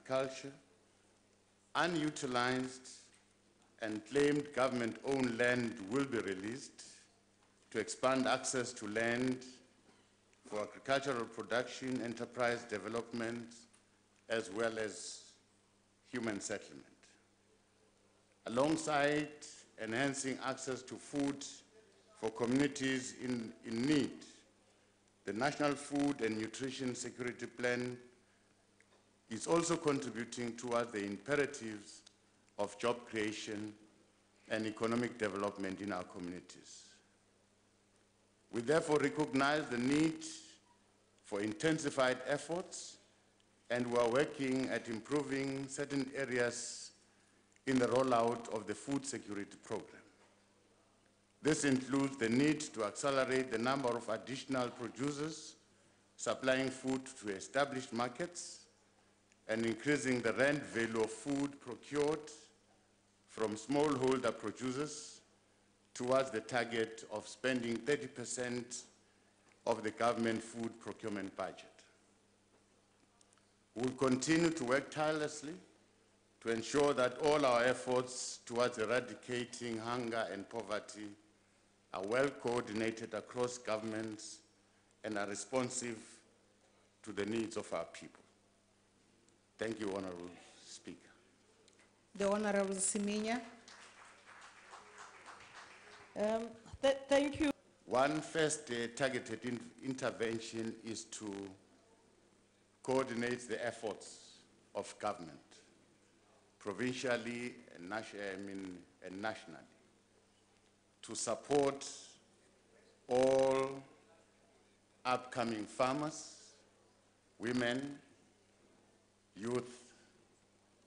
agriculture, unutilized and claimed government-owned land will be released to expand access to land for agricultural production, enterprise development, as well as human settlement. Alongside enhancing access to food for communities in need, the National Food and Nutrition Security Plan is also contributing towards the imperatives of job creation and economic development in our communities. We therefore recognize the need for intensified efforts, and we are working at improving certain areas in the rollout of the food security program. This includes the need to accelerate the number of additional producers supplying food to established markets and increasing the rent value of food procured from smallholder producers towards the target of spending 30% of the government food procurement budget. We will continue to work tirelessly to ensure that all our efforts towards eradicating hunger and poverty are well coordinated across governments and are responsive to the needs of our people. Thank you, Honorable Speaker. The Honorable Siminya. Thank you. One first targeted intervention is to coordinate the efforts of government, provincially and nationally, to support all upcoming farmers, women, youth,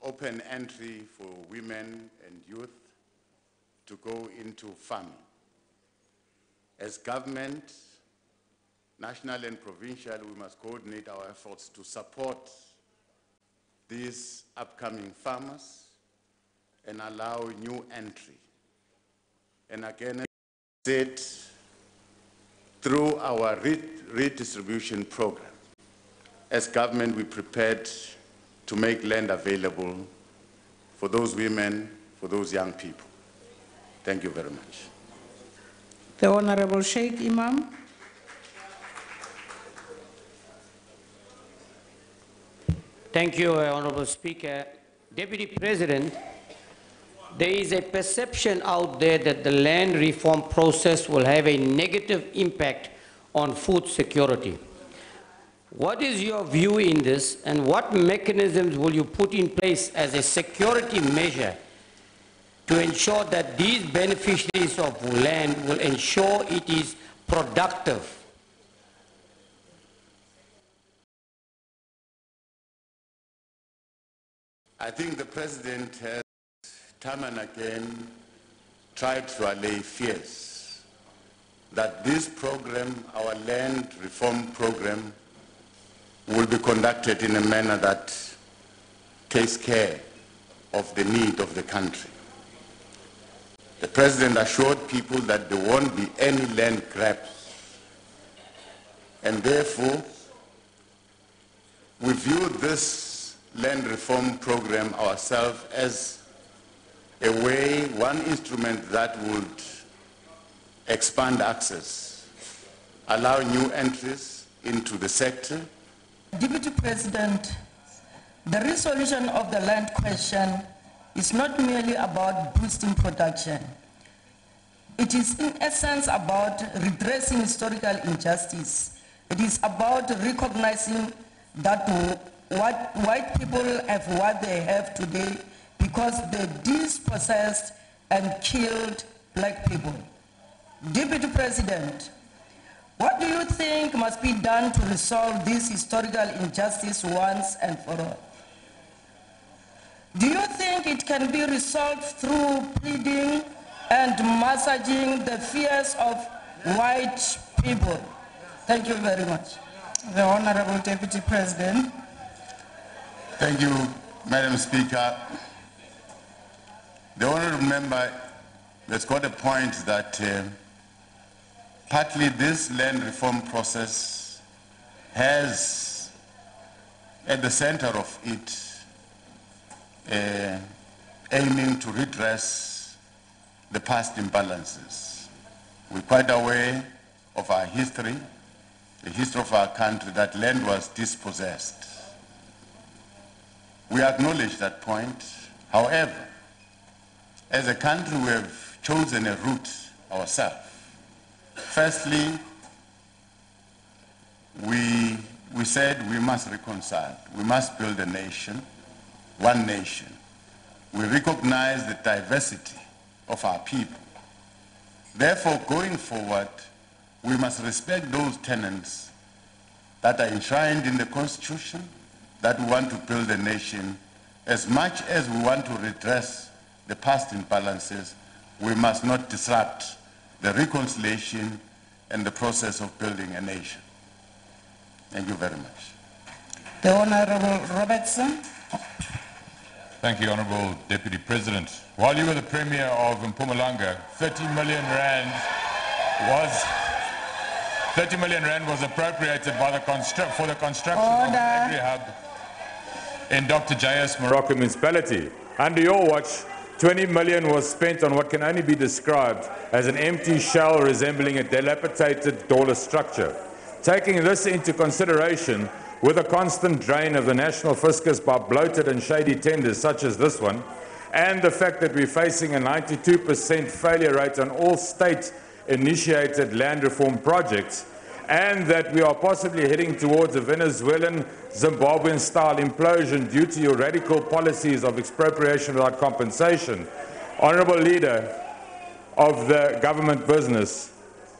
open entry for women and youth to go into farming. As government, national and provincial, we must coordinate our efforts to support these upcoming farmers and allow new entry. And again, said, through our redistribution program, as government, we prepared to make land available for those women, for those young people. Thank you very much. The Honorable Sheikh Imam. Thank you, Honorable Speaker. Deputy President, there is a perception out there that the land reform process will have a negative impact on food security. What is your view in this, and what mechanisms will you put in place as a security measure to ensure that these beneficiaries of land will ensure it is productive? I think the President has time and again tried to allay fears that this program, our land reform program, will be conducted in a manner that takes care of the need of the country. The President assured people that there won't be any land grabs, and therefore we view this land reform program ourselves as a way, one instrument that would expand access, allow new entries into the sector. Deputy President, the resolution of the land question is not merely about boosting production. It is in essence about redressing historical injustice. It is about recognizing that white people have what they have today because they dispossessed and killed black people. Deputy President, what do you think must be done to resolve this historical injustice once and for all? Do you think it can be resolved through pleading and massaging the fears of white people? Thank you very much. The Honorable Deputy President. Thank you, Madam Speaker. The honourable member has got a point that partly this land reform process has at the center of it aiming to redress the past imbalances. We're quite aware of our history, the history of our country, that land was dispossessed. We acknowledge that point. However, as a country, we have chosen a route ourselves. Firstly, we said we must reconcile. We must build a nation, one nation. We recognize the diversity of our people. Therefore, going forward, we must respect those tenets that are enshrined in the Constitution, that we want to build a nation. As much as we want to redress the past imbalances, we must not disrupt the reconciliation and the process of building a nation. Thank you very much. The Honorable Robertson. Thank you, Honorable Deputy President. While you were the Premier of Mpumalanga, 30 million rand was appropriated by the for the construction of an agri-hub in Dr. J.S. Morocco municipality. Under your watch, 20 million was spent on what can only be described as an empty shell resembling a dilapidated doorless structure. Taking this into consideration, with a constant drain of the national fiscus by bloated and shady tenders such as this one, and the fact that we're facing a 92% failure rate on all state-initiated land reform projects, and that we are possibly heading towards a Venezuelan, Zimbabwean-style implosion due to your radical policies of expropriation without compensation. Honourable Leader of the government business,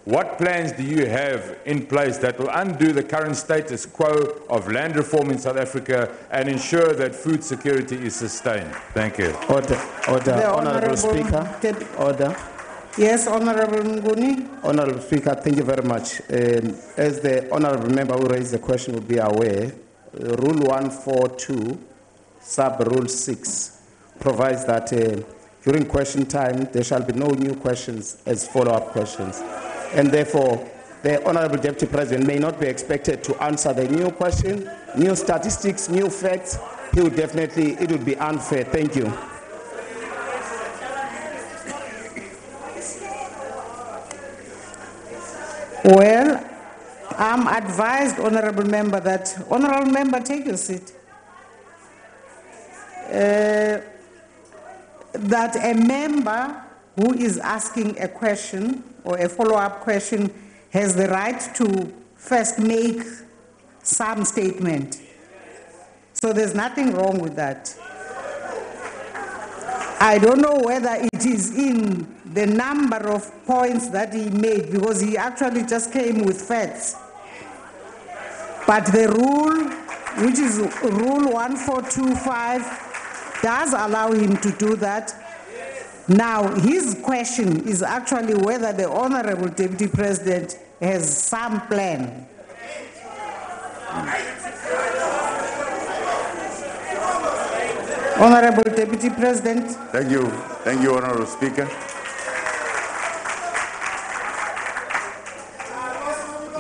what plans do you have in place that will undo the current status quo of land reform in South Africa and ensure that food security is sustained? Thank you. Order. Honourable Speaker. Order. Yes, Honorable Nguni. Honourable Speaker, thank you very much. As the Honourable Member who raised the question will be aware, Rule 142, Sub-Rule 6, provides that during question time, there shall be no new questions as follow-up questions. And therefore, the Honourable Deputy President may not be expected to answer the new question, new statistics, new facts. He would definitely, it would be unfair. Thank you. Well, I'm advised, Honorable Member, that, Honorable Member, take your seat. That a member who is asking a question or a follow-up question has the right to first make some statement. So there's nothing wrong with that. I don't know whether it is in the number of points that he made, because he actually just came with facts. But the rule, which is Rule 1425, does allow him to do that. Now, his question is actually whether the Honorable Deputy President has some plan. Honorable Deputy President. Thank you, Honorable Speaker.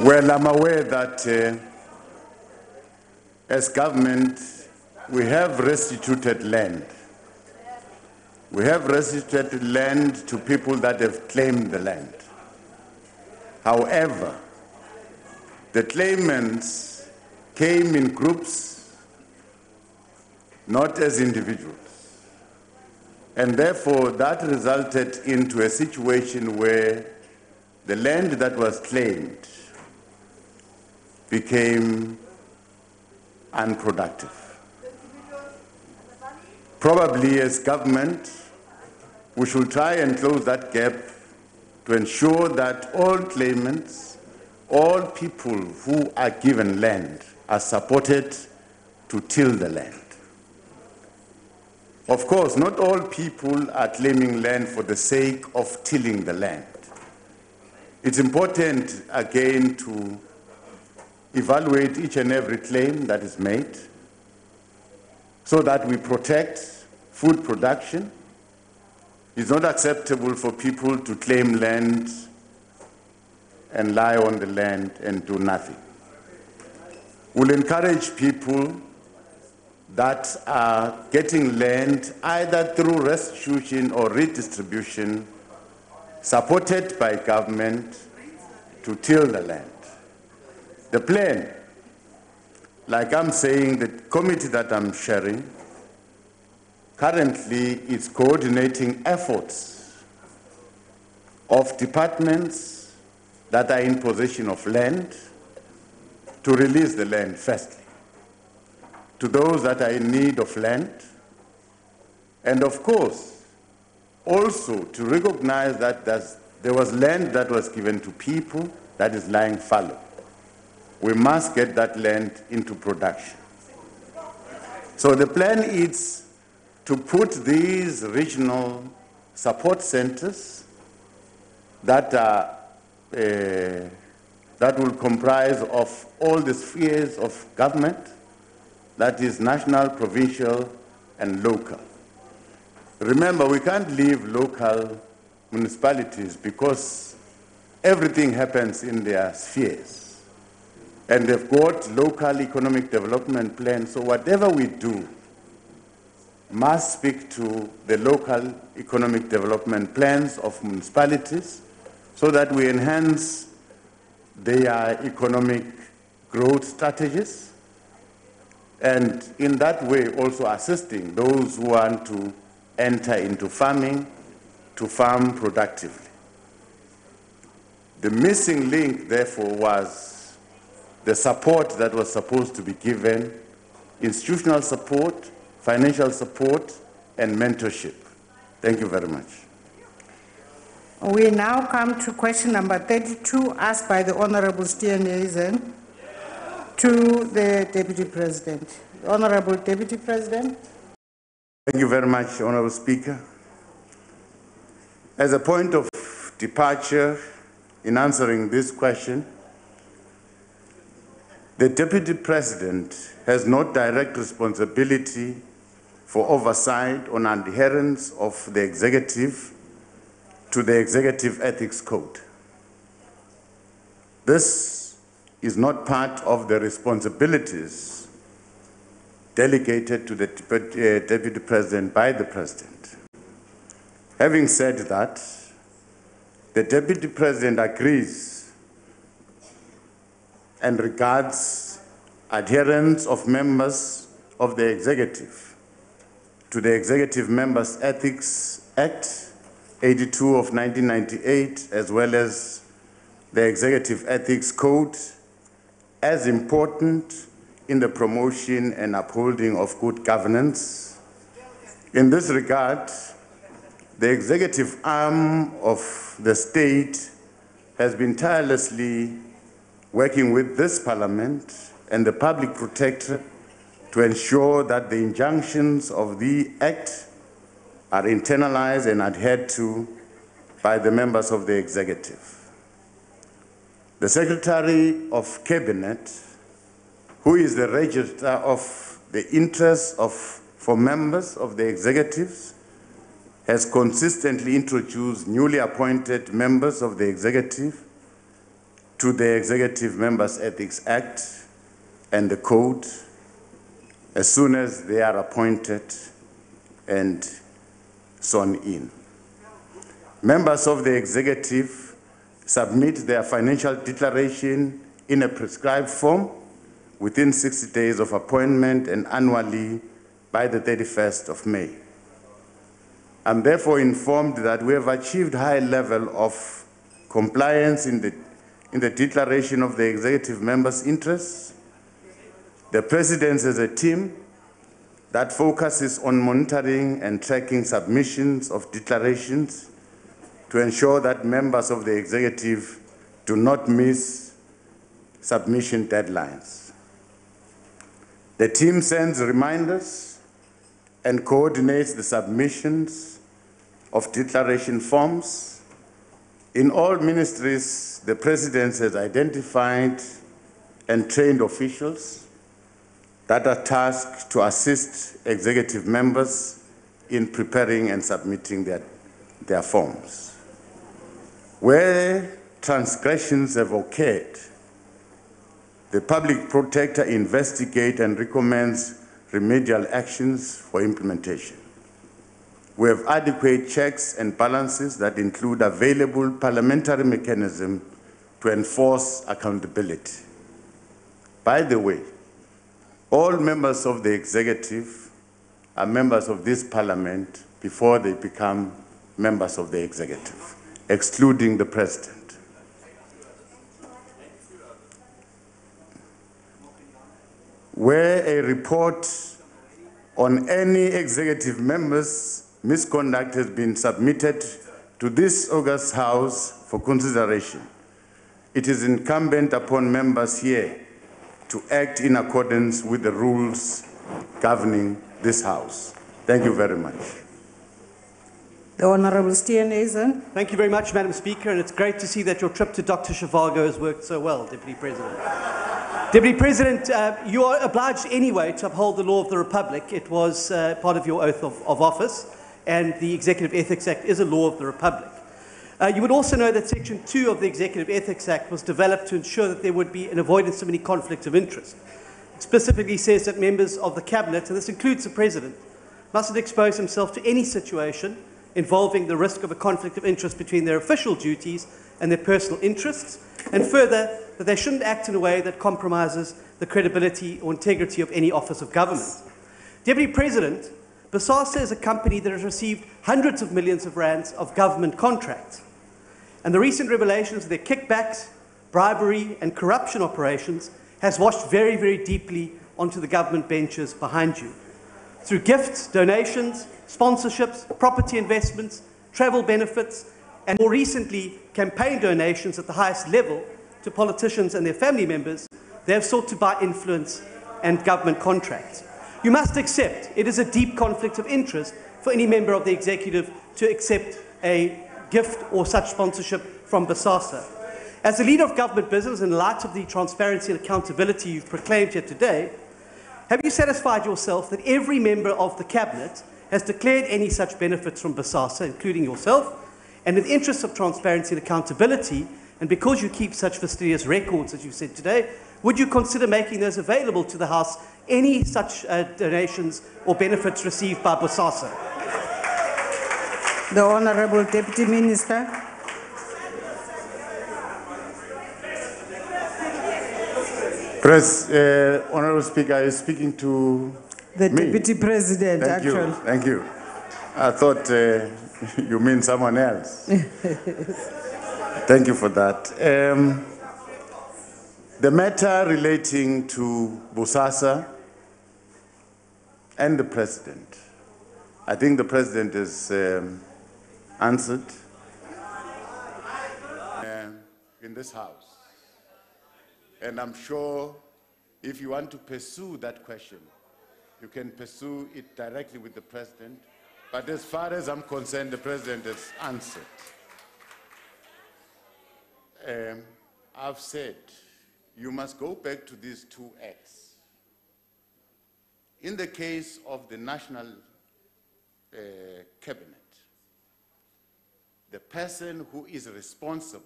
Well, I'm aware that as government, we have restituted land. We have restituted land to people that have claimed the land. However, the claimants came in groups, not as individuals. And therefore, that resulted into a situation where the land that was claimed became unproductive. Probably as government, we should try and close that gap to ensure that all claimants, all people who are given land are supported to till the land. Of course, not all people are claiming land for the sake of tilling the land. It's important, again, to evaluate each and every claim that is made so that we protect food production. It's not acceptable for people to claim land and lie on the land and do nothing. We'll encourage people that are getting land either through restitution or redistribution, supported by government to till the land. The plan, like I'm saying, the committee that I'm chairing, currently is coordinating efforts of departments that are in possession of land to release the land firstly, to those that are in need of land, and of course, also to recognize that there was land that was given to people that is lying fallow. We must get that land into production. So the plan is to put these regional support centers that will comprise of all the spheres of government, that is national, provincial, and local. Remember, we can't leave local municipalities because everything happens in their spheres. And they've got local economic development plans, so whatever we do must speak to the local economic development plans of municipalities so that we enhance their economic growth strategies, and in that way also assisting those who want to enter into farming to farm productively. The missing link, therefore, was the support that was supposed to be given, institutional support, financial support, and mentorship. Thank you very much. We now come to question number 32, asked by the Honorable Steenhuisen to the Deputy President. The Honorable Deputy President. Thank you very much, Honorable Speaker. As a point of departure in answering this question, the Deputy President has no direct responsibility for oversight on adherence of the executive to the Executive Ethics Code. This is not part of the responsibilities delegated to the Deputy President by the President. Having said that, the Deputy President agrees and regards adherence of members of the Executive to the Executive Members Ethics Act 82 of 1998, as well as the Executive Ethics Code, as important in the promotion and upholding of good governance. In this regard, the executive arm of the state has been tirelessly working with this Parliament and the Public Protector to ensure that the injunctions of the Act are internalized and adhered to by the members of the executive. The Secretary of Cabinet, who is the register of the interests for members of the executives, has consistently introduced newly appointed members of the executive to the Executive Members Ethics Act and the Code as soon as they are appointed and sworn in. Members of the executive submit their financial declaration in a prescribed form within 60 days of appointment and annually by the 31st of May. I'm therefore informed that we have achieved high level of compliance in the declaration of the executive members' interests. The President has a team that focuses on monitoring and tracking submissions of declarations to ensure that members of the executive do not miss submission deadlines. The team sends reminders and coordinates the submissions of declaration forms. In all ministries, the President has identified and trained officials that are tasked to assist executive members in preparing and submitting their forms. Where transgressions have occurred, the Public Protector investigates and recommends remedial actions for implementation. We have adequate checks and balances that include available parliamentary mechanism to enforce accountability. By the way, all members of the executive are members of this parliament before they become members of the executive, excluding the president. Where a report on any executive member's misconduct has been submitted to this august House for consideration, it is incumbent upon members here to act in accordance with the rules governing this House. Thank you very much. The Honourable Steenhuisen. Thank you very much, Madam Speaker, and it's great to see that your trip to Dr. Zhivago has worked so well, Deputy President. Deputy President, you are obliged anyway to uphold the law of the Republic. It was part of your oath of office, and the Executive Ethics Act is a law of the Republic. You would also know that Section 2 of the Executive Ethics Act was developed to ensure that there would be an avoidance of any conflict of interest. It specifically says that members of the Cabinet, and this includes the President, mustn't expose himself to any situation involving the risk of a conflict of interest between their official duties and their personal interests, and further, that they shouldn't act in a way that compromises the credibility or integrity of any office of government. Deputy President, BOSASA is a company that has received hundreds of millions of rands of government contracts, and the recent revelations of their kickbacks, bribery and corruption operations has washed very, very deeply onto the government benches behind you. Through gifts, donations, sponsorships, property investments, travel benefits, and more recently, campaign donations at the highest level to politicians and their family members, they have sought to buy influence and government contracts. You must accept it is a deep conflict of interest for any member of the executive to accept a gift or such sponsorship from BOSASA. As the leader of government business, in light of the transparency and accountability you've proclaimed here today, have you satisfied yourself that every member of the Cabinet has declared any such benefits from BOSASA, including yourself? And in the interest of transparency and accountability, and because you keep such fastidious records, as you said today, would you consider making those available to the House, any such donations or benefits received by BOSASA? The Honourable Deputy Minister. Honourable Speaker, are you speaking to the me? Deputy President, actually. Thank you. I thought you mean someone else. Thank you for that. The matter relating to BOSASA and the President, I think the President has answered in this House. And I'm sure if you want to pursue that question, you can pursue it directly with the President. But as far as I'm concerned, the President has answered. I've said you must go back to these two acts. In the case of the National Cabinet, the person who is responsible,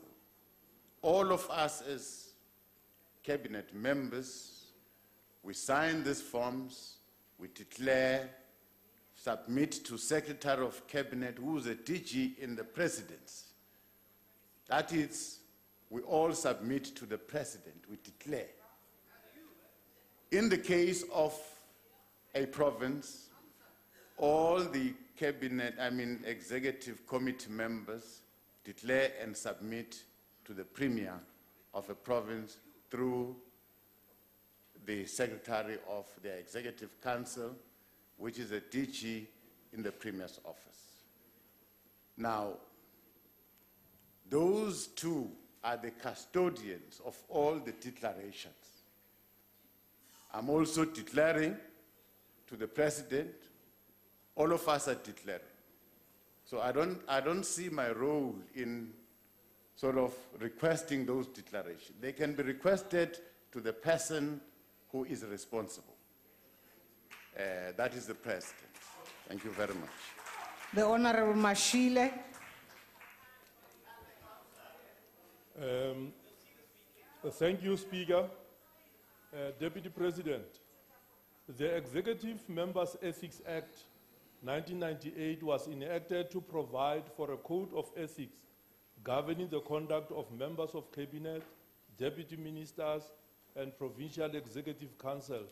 all of us as Cabinet members, we sign these forms, we declare, submit to Secretary of Cabinet, who is a DG in the Presidency. That is, we all submit to the President, we declare. In the case of a province, all the Cabinet, Executive Committee members declare and submit to the Premier of a province through the Secretary of the Executive Council, which is a DG in the Premier's office. Now, those two are the custodians of all the declarations. I'm also declaring to the President, all of us are declaring. So I don't see my role in sort of requesting those declarations. They can be requested to the person who is responsible. That is the President. Thank you very much. The Honourable Mashile. Thank you, Speaker. Deputy President, The Executive Members Ethics Act 1998 was enacted to provide for a code of ethics governing the conduct of members of cabinet, deputy ministers, and provincial executive councils,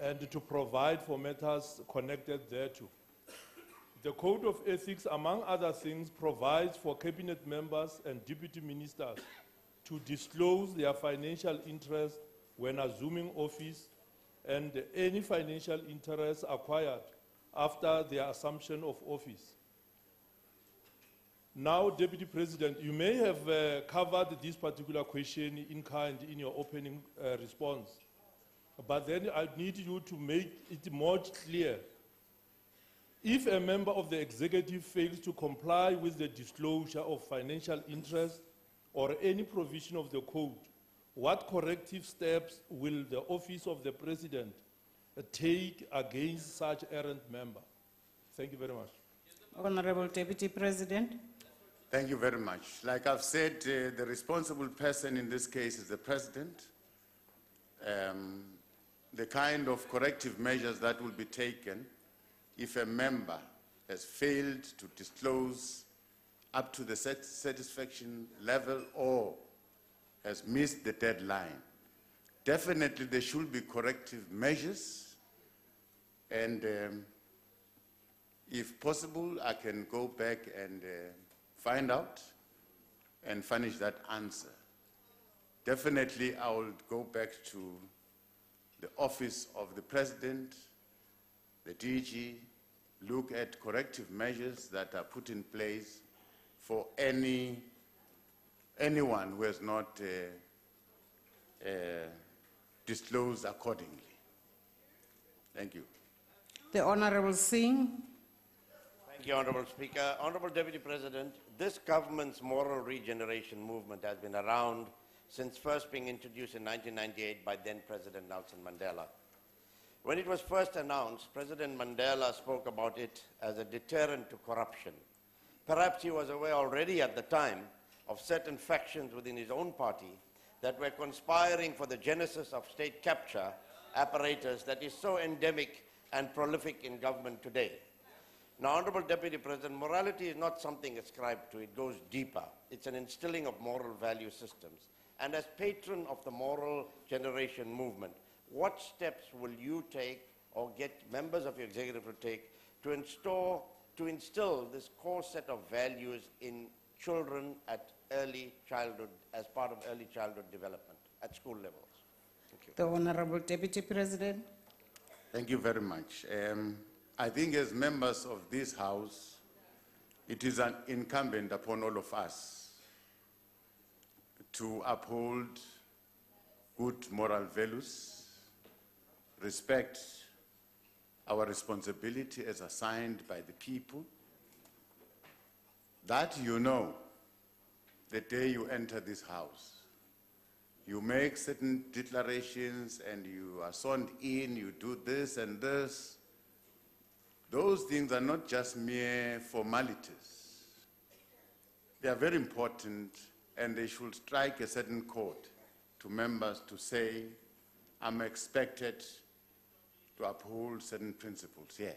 and to provide for matters connected thereto. The Code of Ethics, among other things, provides for cabinet members and deputy ministers to disclose their financial interest when assuming office and any financial interest acquired after their assumption of office. Now, Deputy President, you may have covered this particular question in kind in your opening response, but then I need you to make it more clear. If a member of the executive fails to comply with the disclosure of financial interest or any provision of the code, what corrective steps will the Office of the President take against such errant member? Thank you very much. Honorable Deputy President. Thank you very much. Like I've said, the responsible person in this case is the President. The kind of corrective measures that will be taken if a member has failed to disclose up to the satisfaction level or has missed the deadline. Definitely there should be corrective measures, and if possible, I can go back and find out and finish that answer. Definitely I will go back to the Office of the President, the DG, look at corrective measures that are put in place for anyone who has not disclosed accordingly. Thank you. The Honorable Singh. Thank you, Honorable Speaker. Honorable Deputy President, this government's moral regeneration movement has been around since first being introduced in 1998 by then President Nelson Mandela. When it was first announced, President Mandela spoke about it as a deterrent to corruption. Perhaps he was aware already at the time of certain factions within his own party that were conspiring for the genesis of state capture apparatus that is so endemic and prolific in government today. Now, Honorable Deputy President, morality is not something ascribed to, it goes deeper. It's an instilling of moral value systems. And as patron of the Moral Generation Movement, what steps will you take or get members of your executive to take to instill this core set of values in children at early childhood, as part of early childhood development at school levels? Thank you. The Honorable Deputy President. Thank you very much. I think as members of this House, it is incumbent upon all of us to uphold good moral values, respect our responsibility as assigned by the people, that you know the day you enter this House. You make certain declarations and you are sworn in, you do this and this. Those things are not just mere formalities. They are very important, and they should strike a certain chord to members to say, I'm expected to uphold certain principles here.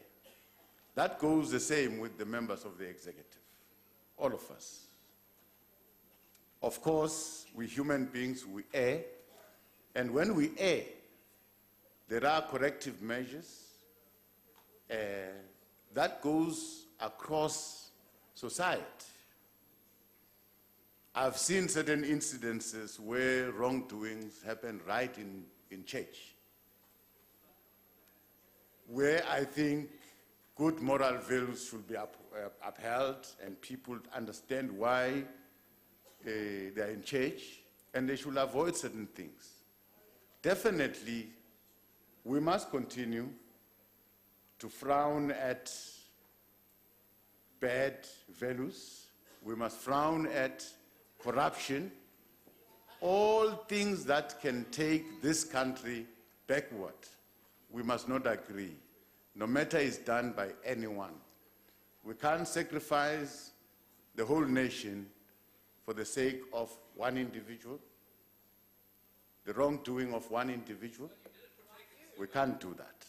That goes the same with the members of the executive, all of us. Of course, we human beings, we err, and when we err, there are corrective measures that goes across society. I've seen certain incidences where wrongdoings happen right in church, where I think good moral values should be upheld and people understand why they're in church, and they should avoid certain things. Definitely, we must continue to frown at bad values. We must frown at corruption, all things that can take this country backward. We must not agree, no matter it's done by anyone. We can't sacrifice the whole nation for the sake of one individual, the wrongdoing of one individual. We can't do that.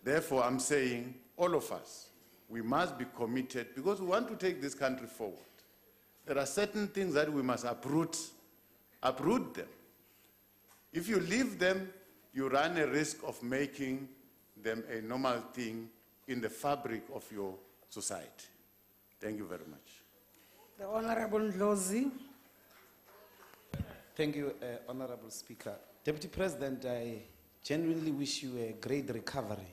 Therefore, I'm saying, all of us, we must be committed because we want to take this country forward. There are certain things that we must uproot them. If you leave them, you run a risk of making them a normal thing in the fabric of your society. Thank you very much. The Honorable Ndlozi. Thank you, Honorable Speaker. Deputy President, I genuinely wish you a great recovery.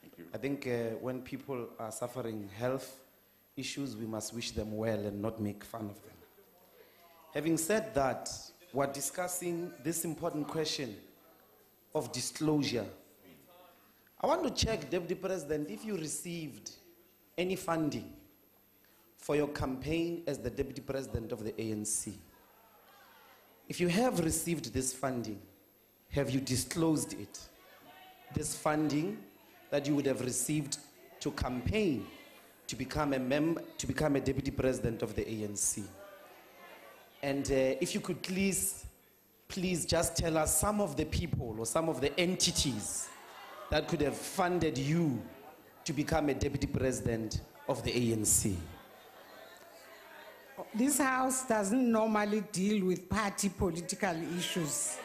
Thank you. I think when people are suffering health issues, we must wish them well and not make fun of them. Having said that, we're discussing this important question of disclosure. I want to check, Deputy President, if you received any funding for your campaign as the Deputy President of the ANC. If you have received this funding, have you disclosed it? This funding that you would have received to campaign to become a Deputy President of the ANC. And if you could please just tell us some of the people or some of the entities that could have funded you to become a Deputy President of the ANC. This House doesn't normally deal with party political issues.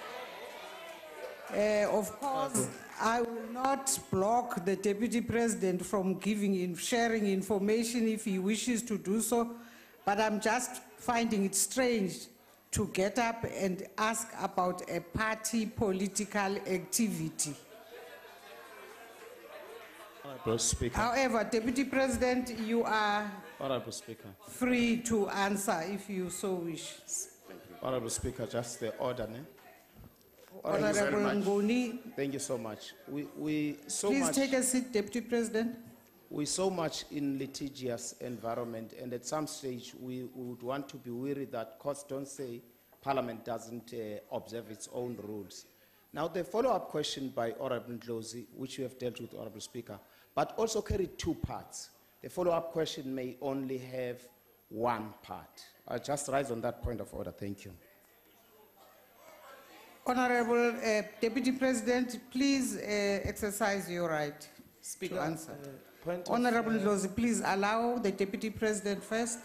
Of course, I will not block the Deputy President from sharing information if he wishes to do so, but I'm just finding it strange to get up and ask about a party political activity. Honorable Speaker. However, Deputy President, you are Honorable Speaker. free to answer if you so wish. Honorable Speaker, just the order. Honorable Nguni, Thank you so much. We so please much. take a seat, Deputy President. We're so much in litigious environment, and at some stage we would want to be worried that courts don't say Parliament doesn't observe its own rules. Now, the follow-up question by Honorable Ndlozi, which you have dealt with, Honorable Speaker, but also carried two parts. The follow-up question may only have one part. I'll just rise on that point of order. Thank you. Honorable Deputy President, please exercise your right Speaker, to answer. point of, Honorable Ndlozi, please allow the Deputy President first.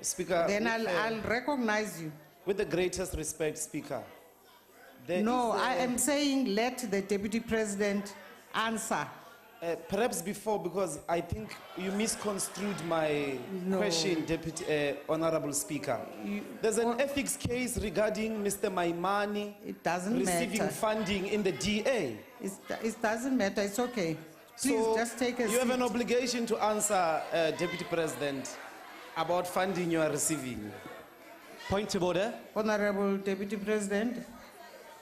Speaker, Then with, I'll recognize you. with the greatest respect, Speaker. No, I am saying let the Deputy President answer. Perhaps before, because I think you misconstrued my No. question, Deputy Honorable Speaker. There's an ethics case regarding Mr. Maimani It doesn't receiving matter. funding in the DA. It doesn't matter, it's okay. Please So just take a you seat. have an obligation to answer, Deputy President, about funding you are receiving. Point of order. Honorable Deputy President,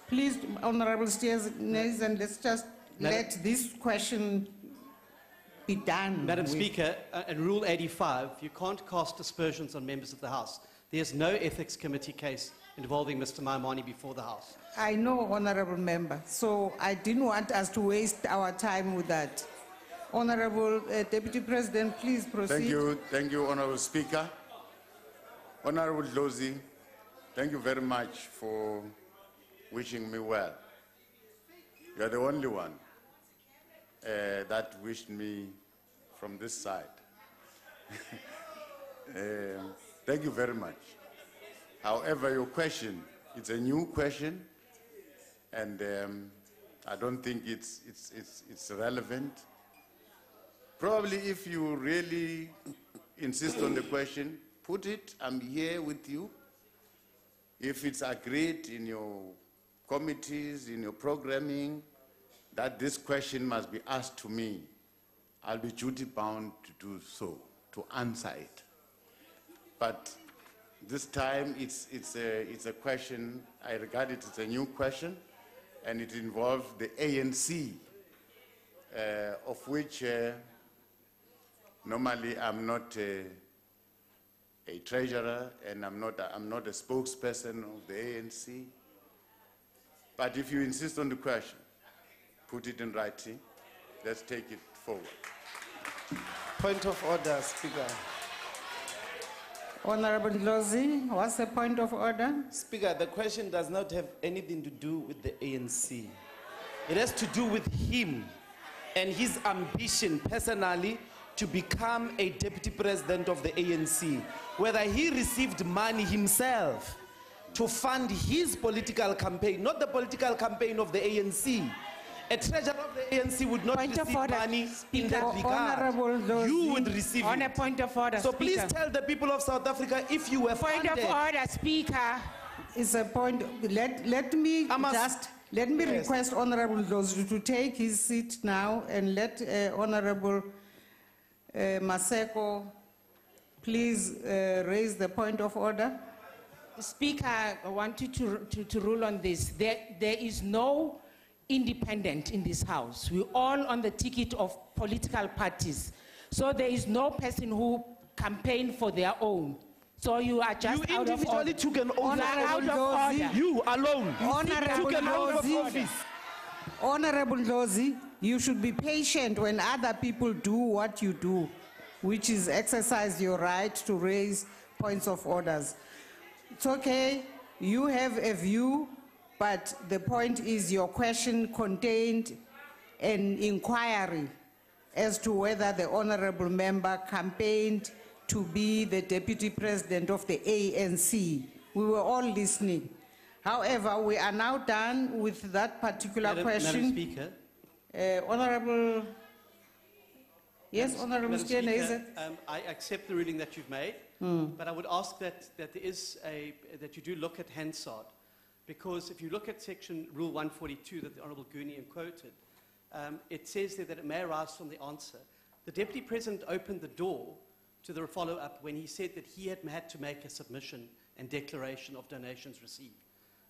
please, Honorable Steenhuisen, let's just let this question be done. Madam with. Speaker, in Rule 85, you can't cast aspersions on members of the House. There's no ethics committee case involving Mr. Maimani before the House. I know, Honorable Member, so I didn't want us to waste our time with that. Honorable Deputy President, please proceed. Thank you, Honorable Speaker. Honorable Ndlozi, thank you very much for wishing me well. You are the only one that wished me from this side. Thank you very much. However, your question, it's a new question, and I don't think it's relevant. Probably if you really insist on the question, put it, I'm here with you. If it's agreed in your committees, in your programming, that this question must be asked to me, I'll be duty-bound to do so, to answer it. But this time, it's a question, I regard it as a new question, and it involves the ANC, of which normally I'm not a treasurer, and I'm not a spokesperson of the ANC. But if you insist on the question, put it in writing. Let's take it forward. Point of order, Speaker. Honorable Ndlozi, what's the point of order? Speaker, the question does not have anything to do with the ANC. It has to do with him and his ambition personally to become a deputy president of the ANC. Whether he received money himself to fund his political campaign, not the political campaign of the ANC. A treasurer of the ANC would not receive money in that regard. You would receive on it. a point of order, So Speaker. please tell the people of South Africa if you were Point funded. of order, Speaker. It's a point. Let me request Honorable Dlozi to take his seat now and let Honorable Maseko please raise the point of order. Speaker, I want you to rule on this. There is no independent in this house. We're all on the ticket of political parties. So there is no person who campaigned for their own. So you are just You out of order. individually took an oath Out of of order. You alone. Honorable took an oath of Dlozi, office. Honorable Dlozi, you should be patient when other people do what you do, which is exercise your right to raise points of orders. It's okay, you have a view, but the point is your question contained an inquiry as to whether the honorable member campaigned to be the deputy president of the ANC. We were all listening. However, we are now done with that particular question. Madam Speaker. Honorable, yes, Honorable Madam Steenhuisen. Speaker, I accept the ruling that you've made, but I would ask that there is that you do look at Hansard, because if you look at section Rule 142 that the Honourable Gunian quoted, it says there that it may arise from the answer. The Deputy President opened the door to the follow-up when he said that he had to make a submission and declaration of donations received.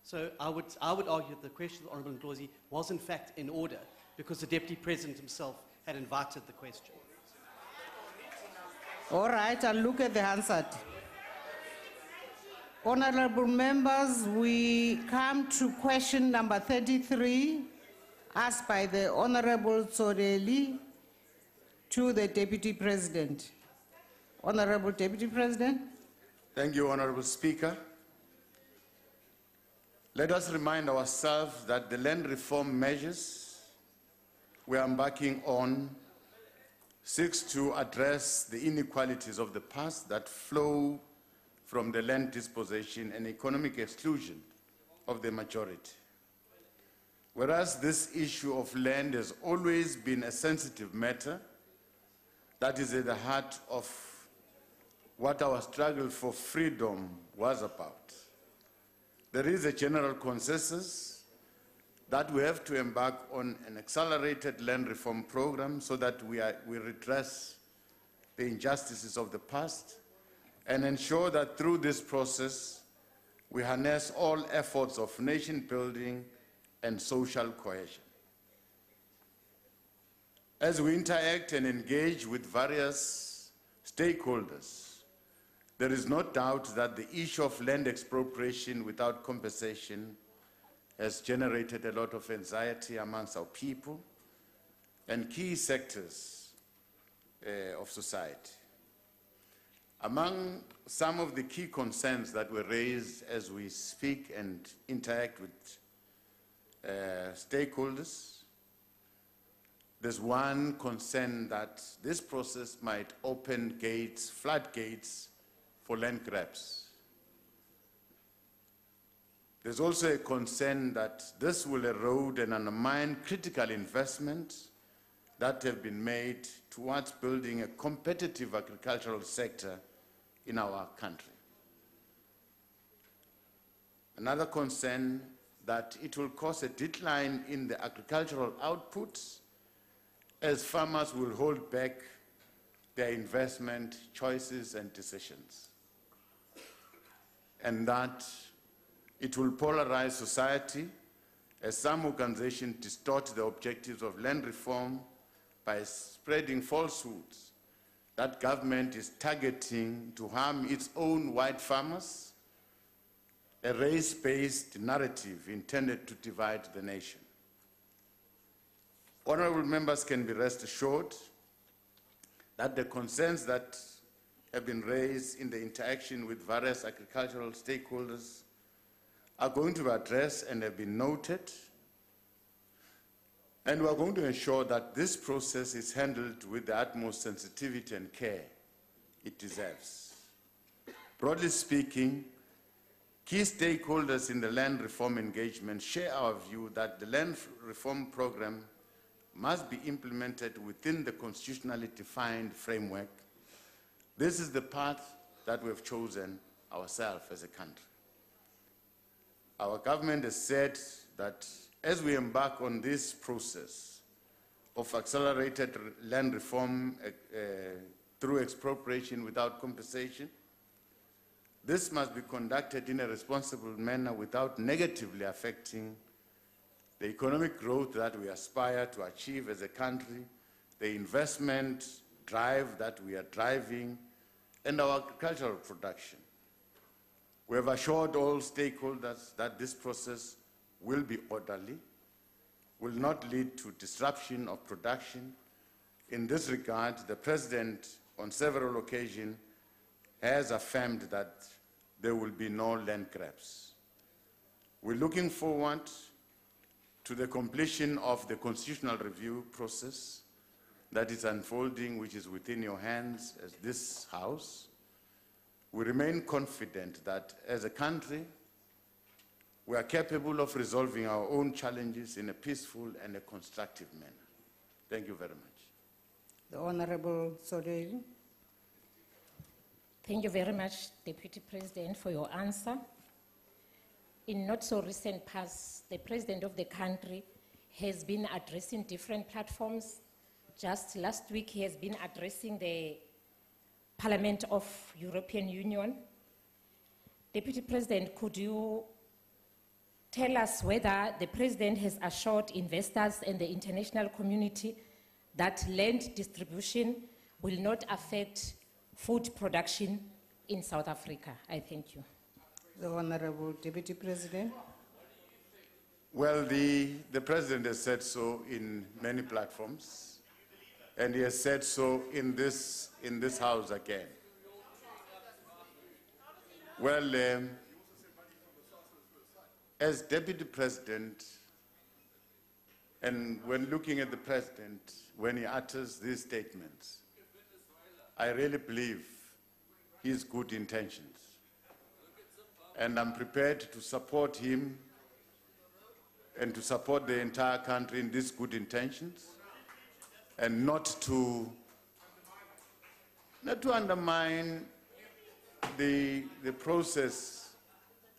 So I would argue that the question of the Honourable Ndlozi was in fact in order because the Deputy President himself had invited the question. All right, I'll look at the Hansard. Honorable members, we come to question number 33, asked by the Honorable Tsoreli to the Deputy President. Honorable Deputy President. Thank you, Honorable Speaker. Let us remind ourselves that the land reform measures we are embarking on seeks to address the inequalities of the past that flow from the land dispossession and economic exclusion of the majority. Whereas this issue of land has always been a sensitive matter that is at the heart of what our struggle for freedom was about, there is a general consensus that we have to embark on an accelerated land reform program so that we redress the injustices of the past and ensure that through this process we harness all efforts of nation building and social cohesion. As we interact and engage with various stakeholders, there is no doubt that the issue of land expropriation without compensation has generated a lot of anxiety amongst our people and key sectors of society. Among some of the key concerns that were raised as we speak and interact with stakeholders, there's one concern that this process might open gates, floodgates for land grabs. There's also a concern that this will erode and undermine critical investments that have been made towards building a competitive agricultural sector in our country. Another concern that it will cause a decline in the agricultural outputs as farmers will hold back their investment choices and decisions. And that it will polarize society as some organizations distort the objectives of land reform by spreading falsehoods that government is targeting to harm its own white farmers, a race-based narrative intended to divide the nation. Honorable members can be rest assured that the concerns that have been raised in the interaction with various agricultural stakeholders are going to be addressed and have been noted. And we are going to ensure that this process is handled with the utmost sensitivity and care it deserves. Broadly speaking, key stakeholders in the land reform engagement share our view that the land reform program must be implemented within the constitutionally defined framework. This is the path that we have chosen ourselves as a country. Our government has said that as we embark on this process of accelerated land reform through expropriation without compensation, this must be conducted in a responsible manner without negatively affecting the economic growth that we aspire to achieve as a country, the investment drive that we are driving, and our agricultural production. We have assured all stakeholders that this process will be orderly, will not lead to disruption of production. In this regard, the President, on several occasions, has affirmed that there will be no land grabs. We're looking forward to the completion of the constitutional review process that is unfolding, which is within your hands as this House. We remain confident that as a country, we are capable of resolving our own challenges in a peaceful and a constructive manner. Thank you very much. The Honorable Sodeiri. Thank you very much, Deputy President, for your answer. In not so recent past, the President of the country has been addressing different platforms. Just last week, he has been addressing the Parliament of European Union. Deputy President, could you tell us whether the President has assured investors and the international community that land distribution will not affect food production in South Africa? I thank you. The Honorable Deputy President. Well, the President has said so in many platforms, and he has said so in this House again. Well, as Deputy President, and when looking at the President, when he utters these statements, I really believe his good intentions. And I'm prepared to support him and to support the entire country in these good intentions, and not to undermine the process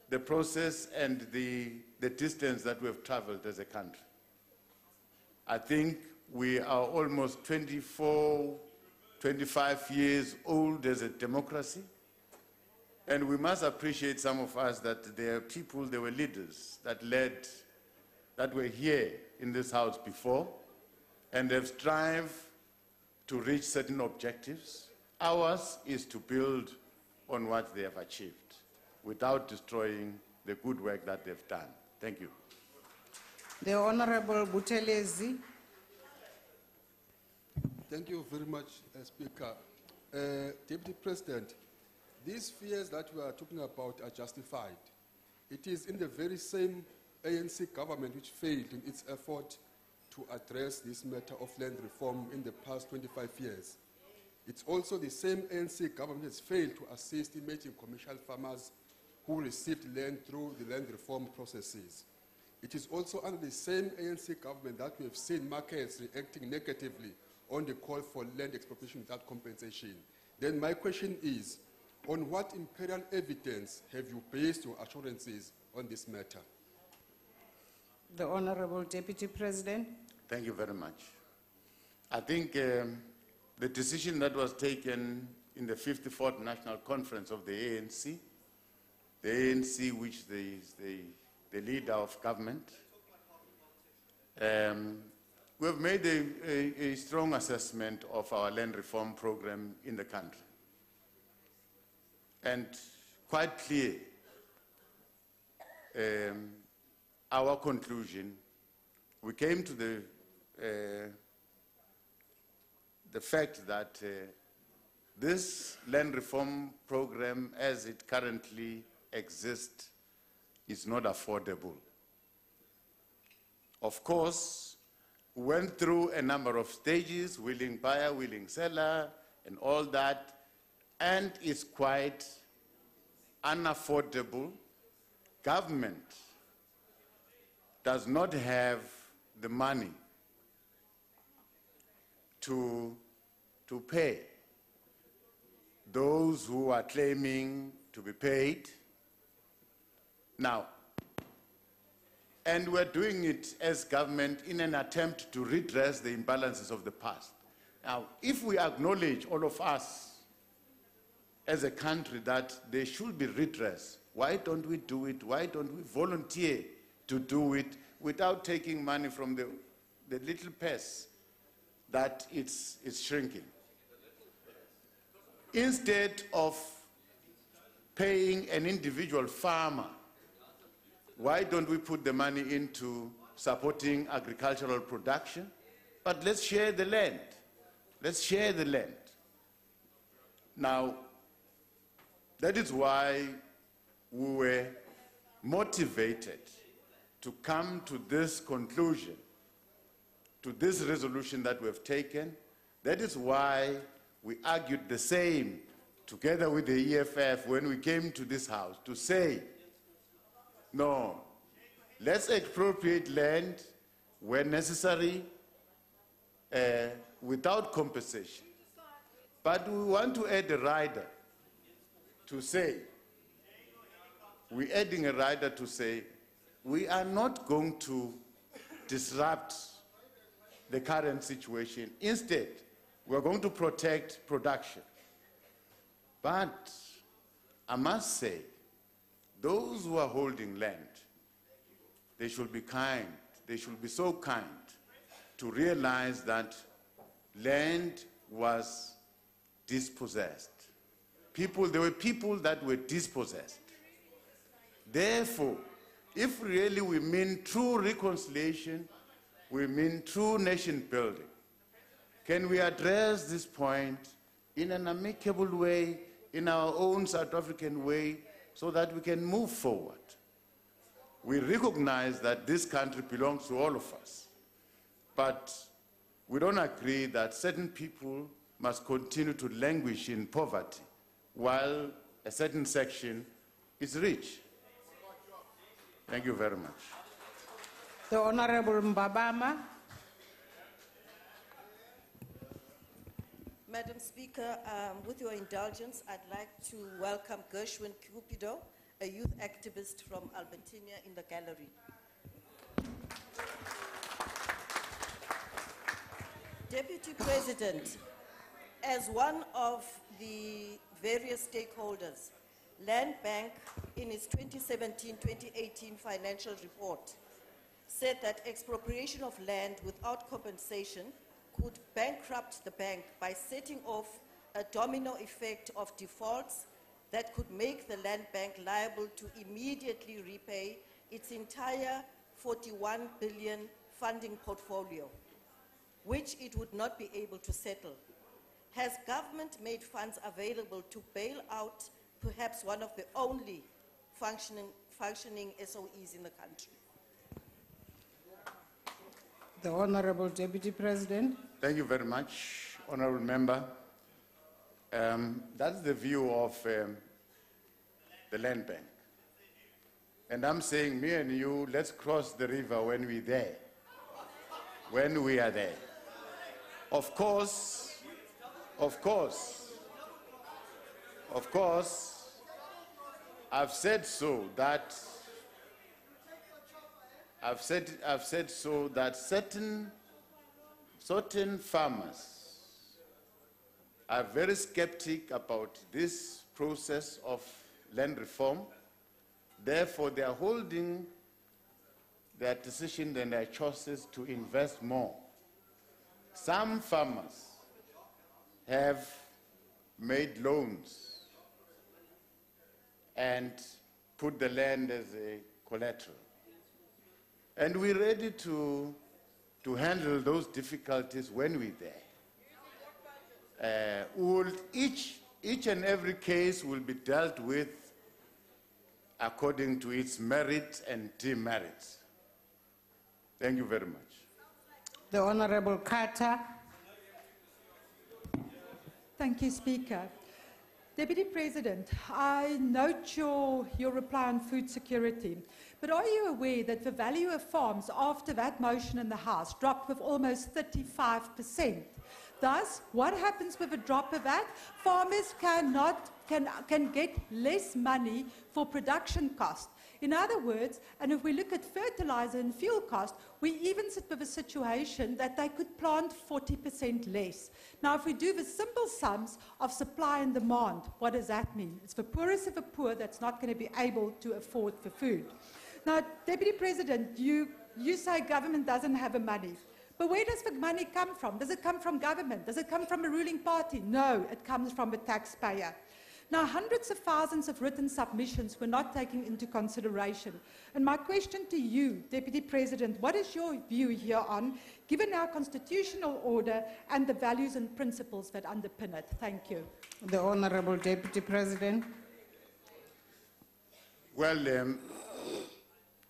and the distance that we have traveled as a country. I think we are almost 24, 25 years old as a democracy, and we must appreciate, some of us, that there are people, there were leaders that were here in this House before, and have strived to reach certain objectives. Ours is to build on what they have achieved without destroying the good work that they've done. Thank you. The Honorable Buthelezi. Thank you very much, Speaker. Deputy President, these fears that we are talking about are justified. It is in the very same ANC government which failed in its effort to address this matter of land reform in the past 25 years. It's also the same ANC government that has failed to assist emerging commercial farmers who received land through the land reform processes. It is also under the same ANC government that we have seen markets reacting negatively on the call for land expropriation without compensation. Then my question is, on what imperial evidence have you based your assurances on this matter? The Honorable Deputy President. Thank you very much. I think the decision that was taken in the 54th National Conference of the ANC, which is the leader of government, we have made a strong assessment of our land reform program in the country. And quite clear, our conclusion, we came to the fact that this land reform program as it currently exists is not affordable. Of course, went through a number of stages, willing buyer, willing seller, and all that, and is quite unaffordable. Government does not have the money to pay those who are claiming to be paid. Now, and we're doing it as government in an attempt to redress the imbalances of the past. Now, if we acknowledge, all of us as a country, that there should be redress, why don't we do it? Why don't we volunteer to do it without taking money from the little purse that it's shrinking? Instead of paying an individual farmer, why don't we put the money into supporting agricultural production? But let's share the land. Let's share the land. Now, that is why we were motivated to come to this conclusion, to this resolution that we have taken. That is why we argued the same together with the EFF when we came to this house to say, no, let's expropriate land where necessary without compensation. But we want to add a rider to say, we're adding a rider to say, we are not going to disrupt the current situation. Instead, we're going to protect production. But I must say, those who are holding land, they should be kind. They should be so kind to realize that land was dispossessed. There were people that were dispossessed. Therefore, if really we mean true reconciliation, we mean true nation building, can we address this point in an amicable way, in our own South African way, so that we can move forward? We recognize that this country belongs to all of us, but we don't agree that certain people must continue to languish in poverty while a certain section is rich. Thank you very much. The Honorable Mbabama. Madam Speaker, with your indulgence, I'd like to welcome Gershwin Cupido, a youth activist from Albertina, in the gallery. Deputy President, as one of the various stakeholders, Land Bank, in its 2017-2018 financial report, said that expropriation of land without compensation could bankrupt the bank by setting off a domino effect of defaults that could make the land bank liable to immediately repay its entire 41 billion funding portfolio, which it would not be able to settle. Has government made funds available to bail out perhaps one of the only functioning SOEs in the country? The Honorable Deputy President. Thank you very much, Honorable Member. That's the view of the land bank. And I'm saying, me and you, let's cross the river when we're there. When we are there. Of course, I've said so that certain farmers are very skeptic about this process of land reform. Therefore, they are holding their decision and their choices to invest more. Some farmers have made loans and put the land as a collateral. And we're ready to handle those difficulties when we're there. Each and every case will be dealt with according to its merit and demerits. Thank you very much. The Honorable Carter. Thank you, Speaker. Deputy President, I note your reply on food security, but are you aware that the value of farms after that motion in the House dropped with almost 35%? Thus, what happens with a drop of that? Farmers can get less money for production costs. In other words, and if we look at fertilizer and fuel costs, we even sit with a situation that they could plant 40% less. Now, if we do the simple sums of supply and demand, what does that mean? It's the poorest of the poor that's not going to be able to afford the food. Now, Deputy President, you say government doesn't have the money. But where does the money come from? Does it come from government? Does it come from a ruling party? No, it comes from the taxpayer. Now, hundreds of thousands of written submissions were not taken into consideration. And my question to you, Deputy President, what is your view here on, given our constitutional order and the values and principles that underpin it? Thank you. The Honourable Deputy President. Well,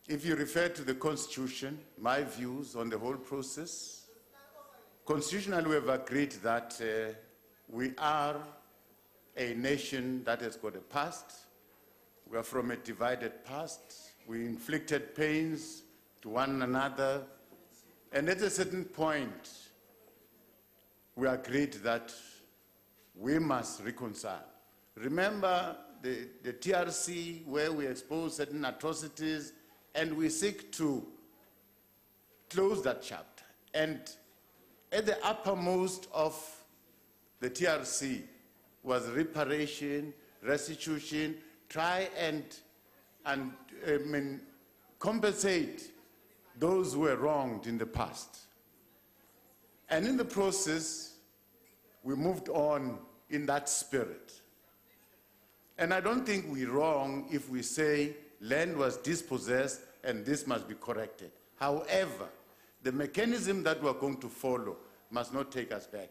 if you refer to the Constitution, my views on the whole process, constitutionally we have agreed that we are a nation that has got a past. We are from a divided past. We inflicted pains to one another. And at a certain point, we agreed that we must reconcile. Remember the TRC, where we exposed certain atrocities, and we seek to close that chapter. And at the uppermost of the TRC was reparation, restitution, try and compensate those who were wronged in the past. And in the process, we moved on in that spirit. And I don't think we're wrong if we say land was dispossessed and this must be corrected. However, the mechanism that we're going to follow must not take us back.